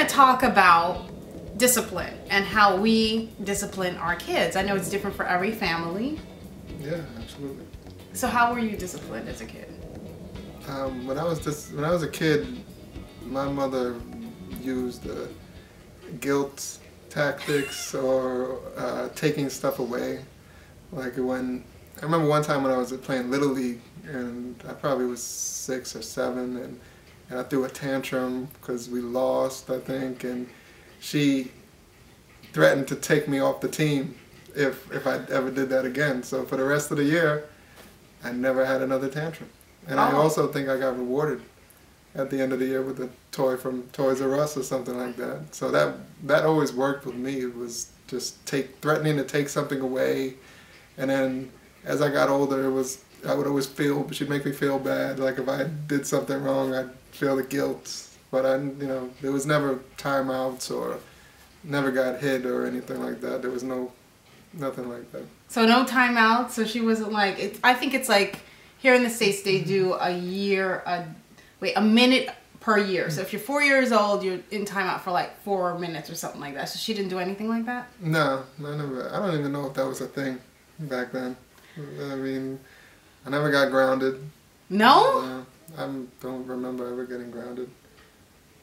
going to talk about discipline and how we discipline our kids. I know it's different for every family. Yeah, absolutely. So how were you disciplined as a kid? When I was a kid, my mother used guilt tactics or taking stuff away. Like I remember one time when I was playing Little League, and I probably was 6 or 7, and I threw a tantrum because we lost, I think, and she threatened to take me off the team if I ever did that again. So for the rest of the year, I never had another tantrum. And I also think I got rewarded at the end of the year with a toy from Toys R Us or something like that. So that always worked with me. It was just threatening to take something away, and then as I got older, I would always she'd make me feel bad. Like if I did something wrong, I'd feel the guilt. But there was never timeouts or never got hit or anything like that. There was nothing like that. So no timeouts. So she wasn't like I think it's like here in the States they do a minute per year. So if you're 4 years old, you're in timeout for like 4 minutes or something like that. So she didn't do anything like that? No, I never. I don't even know if that was a thing back then. I mean, I never got grounded. No? I don't remember ever getting grounded.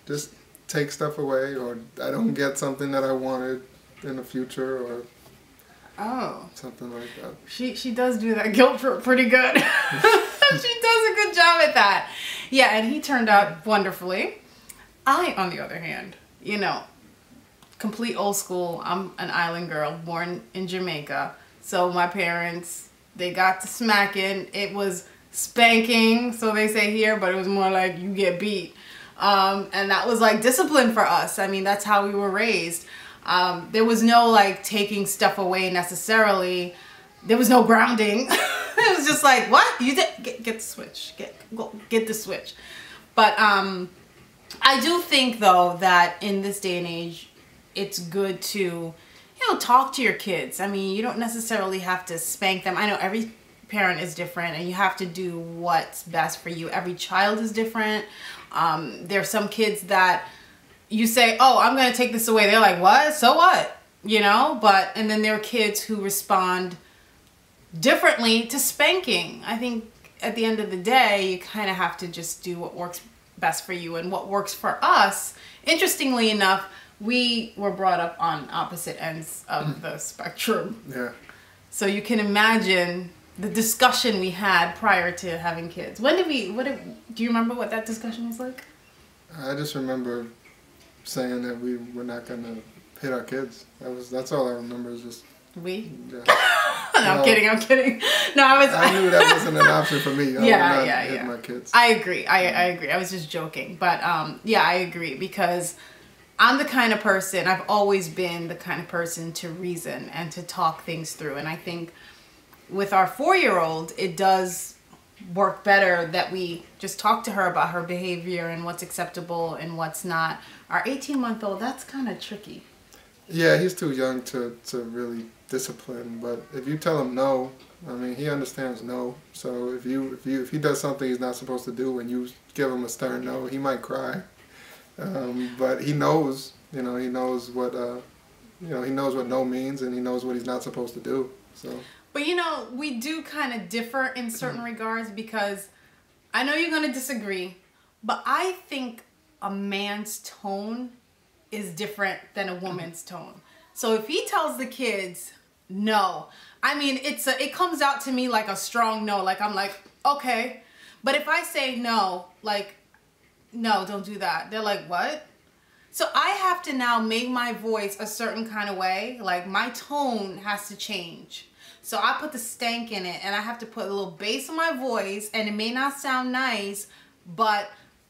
Just take stuff away, or I don't get something that I wanted in the future, or something like that. She does do that guilt trip pretty good. She does a good job at that. Yeah, and he turned out wonderfully. I, on the other hand, complete old school. I'm an island girl, born in Jamaica. So my parents, they got to smacking. It was spanking, so they say here, but it was more like you get beat. And that was like discipline for us. I mean, that's how we were raised. There was no like taking stuff away necessarily. There was no grounding. It was just like, what? You did get the switch. Get the switch. But I do think though that in this day and age, it's good to talk to your kids. I mean, you don't necessarily have to spank them. I know every parent is different and you have to do what's best for you. Every child is different. There are some kids that you say, oh, I'm going to take this away. They're like, what? So what? And then there are kids who respond differently to spanking. I think at the end of the day, you kind of have to just do what works best for you and what works for us. Interestingly enough, we were brought up on opposite ends of the spectrum. Yeah. So you can imagine the discussion we had prior to having kids. Do you remember what that discussion was like? I just remember saying that we were not going to hit our kids. That's all I remember is just... We? Yeah. No, I'm kidding. No, I knew that wasn't an option for me. I would not hit my kids. I agree. I agree. I was just joking. But yeah, I agree because I'm the kind of person, I've always been the kind of person to reason and to talk things through. And I think with our 4-year-old, it does work better that we just talk to her about her behavior and what's acceptable and what's not. Our 18-month-old, that's kind of tricky. Yeah, he's too young to really discipline. But if you tell him no, I mean, he understands no. So if he does something he's not supposed to do and you give him a stern no, he might cry. But he knows, he knows what no means, and he knows what he's not supposed to do. So. But we do kind of differ in certain regards because I know you're going to disagree, but I think a man's tone is different than a woman's tone. So if he tells the kids no, I mean, it comes out to me like a strong no. Like I'm like, okay. But if I say no, like, no, don't do that. They're like, what? So I have to now make my voice a certain kind of way. Like my tone has to change. So I put the stank in it and I have to put a little bass on my voice, and it may not sound nice,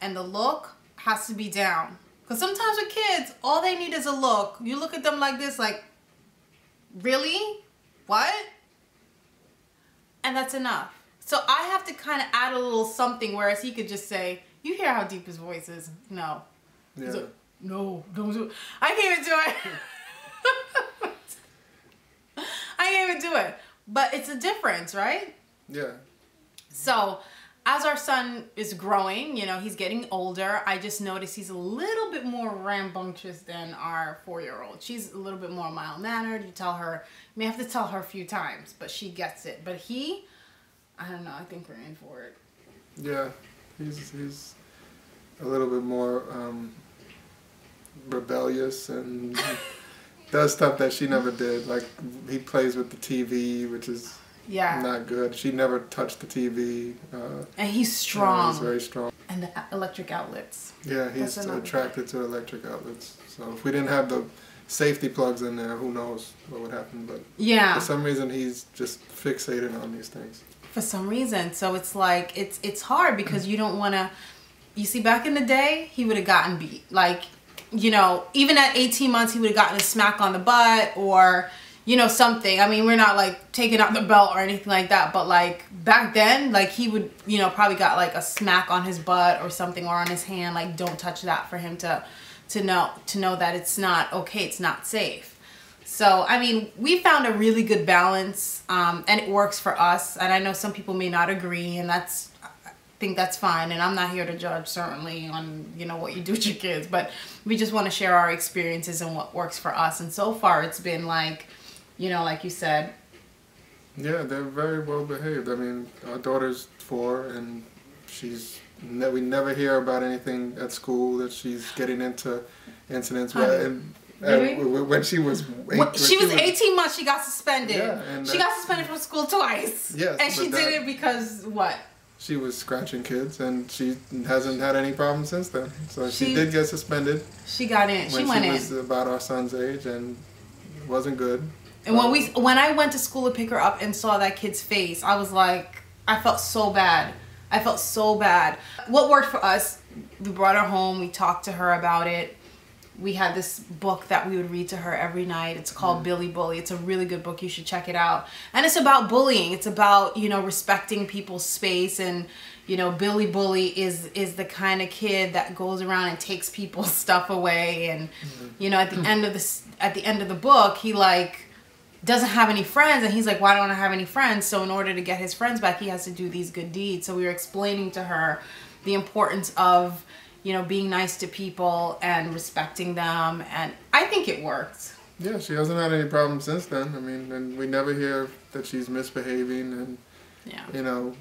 and the look has to be down. Because sometimes with kids, all they need is a look. You look at them like this, like, really? What? And that's enough. So I have to kind of add a little something, whereas he could just say, you hear how deep his voice is? No. Yeah. Like, no, don't do it. I can't even do it. I can't even do it. But it's a difference, right? Yeah. So as our son is growing, you know, he's getting older, I just noticed he's a little bit more rambunctious than our 4-year-old. She's a little bit more mild-mannered. You tell her, you may have to tell her a few times, but she gets it. But he, I don't know, I think we're in for it. Yeah, he's a little bit more rebellious and does stuff that she never did. Like, he plays with the TV, which is not good. She never touched the TV. And he's strong. He's very strong. And the electric outlets. Yeah, he's attracted to electric outlets. So if we didn't have the safety plugs in there, who knows what would happen. But for some reason, he's just fixated on these things. For some reason. So it's like, it's hard because you don't want to, you see, back in the day, he would have gotten beat. Like, you know, even at 18 months, he would have gotten a smack on the butt or, you know, something. I mean, we're not like taking out the belt or anything like that, but like back then, like he would, you know, probably got like a smack on his butt or something, or on his hand. Like, don't touch that, for him to know that it's not okay, it's not safe. So, I mean, we found a really good balance, and it works for us. And I know some people may not agree, and I think that's fine. And I'm not here to judge, certainly, on, you know, what you do with your kids. But we just want to share our experiences and what works for us. And so far, it's been like, you know, like you said. Yeah, they're very well behaved. I mean, our daughter's 4, and we never hear about anything at school that she's getting into incidents with. When she was 18 months, she got suspended. Yeah, and she got suspended from school twice. Yes, and she did it because what? She was scratching kids, and she hasn't had any problems since then. So she did get suspended. She got in. She went in. When she was about our son's age, and it wasn't good. And when I went to school to pick her up and saw that kid's face, I was like, I felt so bad. I felt so bad. What worked for us, we brought her home, we talked to her about it. We had this book that we would read to her every night. It's called Billy Bully. It's a really good book. You should check it out. And it's about bullying. It's about, you know, respecting people's space. And, you know, Billy Bully is the kind of kid that goes around and takes people's stuff away. And, you know, at the end of the book, he like doesn't have any friends, and he's like, why don't I have any friends? So in order to get his friends back, he has to do these good deeds. So we were explaining to her the importance of, you know, being nice to people and respecting them, and I think it worked. Yeah, she hasn't had any problems since then. I mean, and we never hear that she's misbehaving, and you know,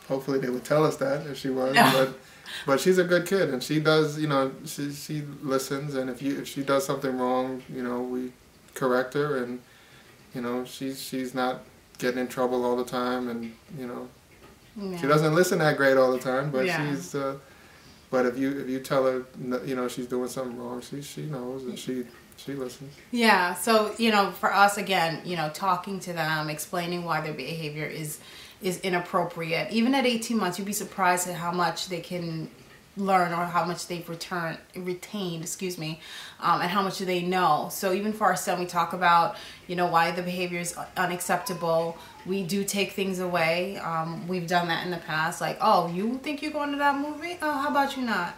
hopefully they would tell us that if she was. But she's a good kid, and she does, you know, she listens, and if she does something wrong, you know, we correct her, and you know, she's not getting in trouble all the time, and you know, she doesn't listen that great all the time, but she's. But if you tell her, you know, she's doing something wrong, she knows, and she listens. Yeah. So, you know, for us, again, you know, talking to them, explaining why their behavior is inappropriate. Even at 18 months, you'd be surprised at how much they can learn, or how much they've retained, excuse me, and how much they know. So even for our son, we talk about, you know, why the behavior is unacceptable. We do take things away. We've done that in the past. Like, oh, you think you're going to that movie? Oh, how about you not?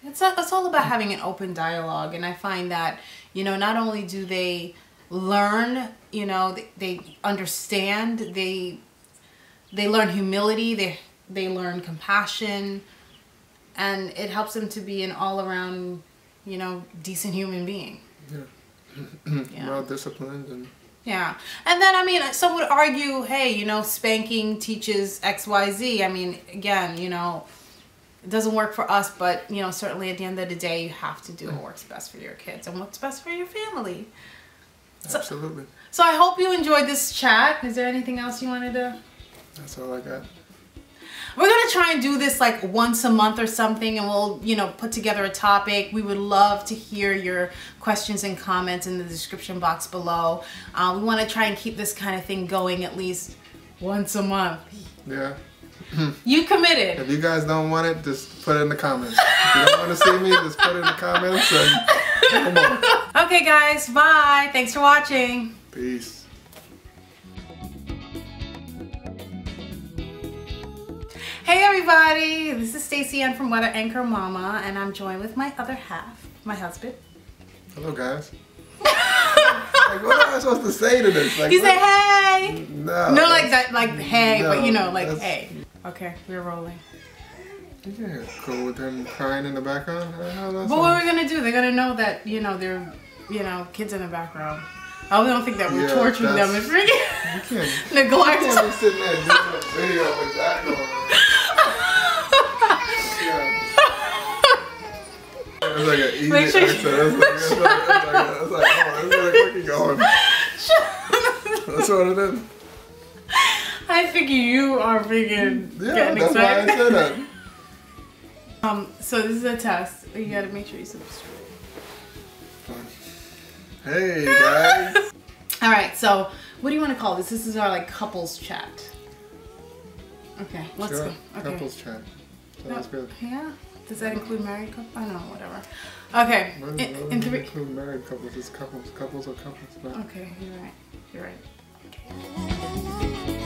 It's all about having an open dialogue. And I find that, you know, not only do they learn, you know, they understand, they learn humility, they learn compassion, and it helps them to be an all-around, you know, decent human being. Yeah. Well disciplined and. Yeah. And then, I mean, some would argue, hey, you know, spanking teaches XYZ. I mean, again, you know, it doesn't work for us, but, you know, certainly at the end of the day, you have to do what works best for your kids and what's best for your family. Absolutely. So I hope you enjoyed this chat. Is there anything else you wanted to? That's all I got. We're going to try and do this like once a month or something, and we'll, you know, put together a topic. We would love to hear your questions and comments in the description box below. We want to try and keep this kind of thing going at least once a month. Yeah. You committed. If you guys don't want it, just put it in the comments. If you don't want to see me, just put it in the comments. And come on. Okay, guys. Bye. Thanks for watching. Peace. Hey everybody, this is Stacy-Ann from Weather Anchor Mama, and I'm joined with my other half, my husband. Hello guys. Like, what am I supposed to say to this? Like, you say hey. No. No, like that, like hey, no, but you know, like hey. Okay, we're rolling. You can't go with them crying in the background. But what are we gonna do? They're gonna know that, you know, they're, you know, kids in the background. I don't think that we're torturing them and freaking neglect. You can't be sitting there doing a video with that going on. It was like an easy accent. It was like, oh, it's like cookie going. That's what it is. I figure you are freaking getting that's excited. why I said that. So this is a test. You gotta make sure you subscribe. Hey guys. All right. So what do you want to call this? This is our like couples chat. Okay. Let's go. Okay. Couples chat. Sounds good. Yeah. Does that include married couples? I don't know. Whatever. Okay. In three. Include married couples. It's couples. Couples are couples. But... Okay. You're right. You're right. Okay.